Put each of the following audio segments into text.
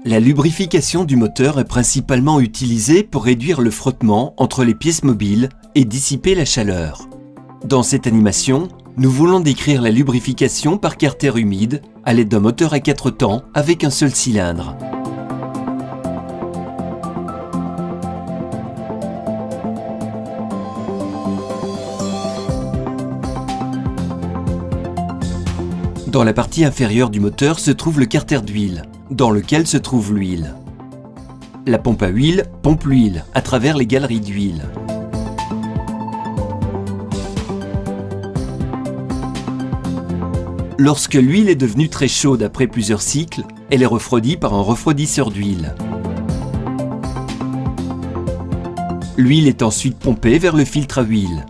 La lubrification du moteur est principalement utilisée pour réduire le frottement entre les pièces mobiles et dissiper la chaleur. Dans cette animation, nous voulons décrire la lubrification par carter humide à l'aide d'un moteur à 4 temps avec un seul cylindre. Dans la partie inférieure du moteur se trouve le carter d'huile, dans lequel se trouve l'huile. La pompe à huile pompe l'huile à travers les galeries d'huile. Lorsque l'huile est devenue très chaude après plusieurs cycles, elle est refroidie par un refroidisseur d'huile. L'huile est ensuite pompée vers le filtre à huile.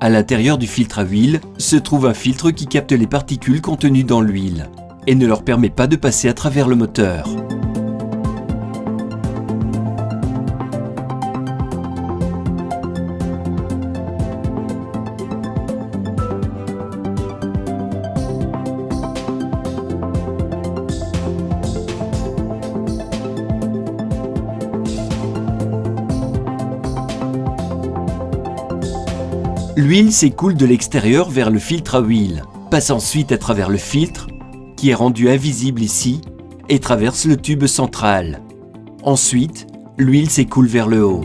À l'intérieur du filtre à huile se trouve un filtre qui capte les particules contenues dans l'huile et ne leur permet pas de passer à travers le moteur. L'huile s'écoule de l'extérieur vers le filtre à huile, passe ensuite à travers le filtre, qui est rendu invisible ici, et traverse le tube central. Ensuite, l'huile s'écoule vers le haut.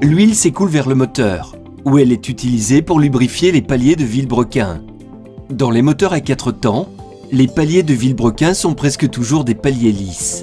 L'huile s'écoule vers le moteur, où elle est utilisée pour lubrifier les paliers de vilebrequin. Dans les moteurs à 4 temps, les paliers de vilebrequin sont presque toujours des paliers lisses.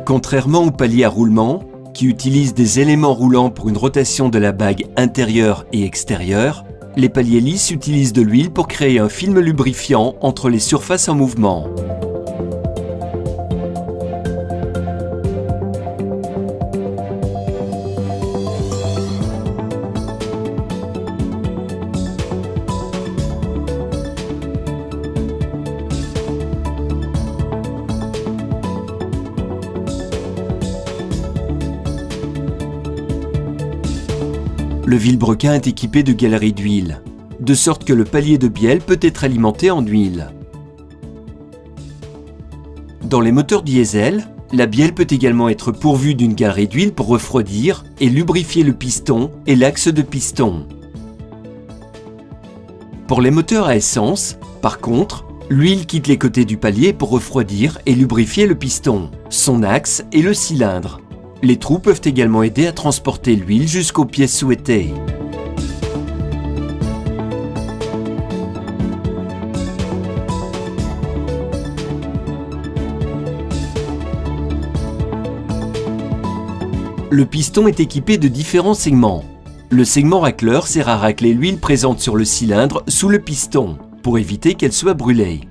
Contrairement aux paliers à roulement, qui utilisent des éléments roulants pour une rotation de la bague intérieure et extérieure, les paliers lisses utilisent de l'huile pour créer un film lubrifiant entre les surfaces en mouvement. Le vilebrequin est équipé de galeries d'huile, de sorte que le palier de bielle peut être alimenté en huile. Dans les moteurs diesel, la bielle peut également être pourvue d'une galerie d'huile pour refroidir et lubrifier le piston et l'axe de piston. Pour les moteurs à essence, par contre, l'huile quitte les côtés du palier pour refroidir et lubrifier le piston, son axe et le cylindre. Les trous peuvent également aider à transporter l'huile jusqu'aux pièces souhaitées. Le piston est équipé de différents segments. Le segment racleur sert à racler l'huile présente sur le cylindre sous le piston, pour éviter qu'elle soit brûlée.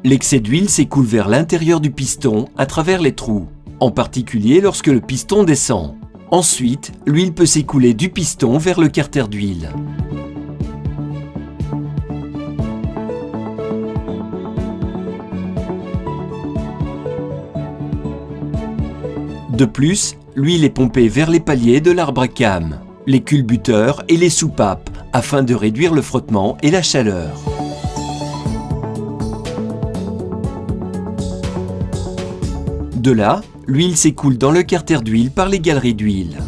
L'excès d'huile s'écoule vers l'intérieur du piston à travers les trous, en particulier lorsque le piston descend. Ensuite, l'huile peut s'écouler du piston vers le carter d'huile. De plus, l'huile est pompée vers les paliers de l'arbre à cames, les culbuteurs et les soupapes, afin de réduire le frottement et la chaleur. De là, l'huile s'écoule dans le carter d'huile par les galeries d'huile.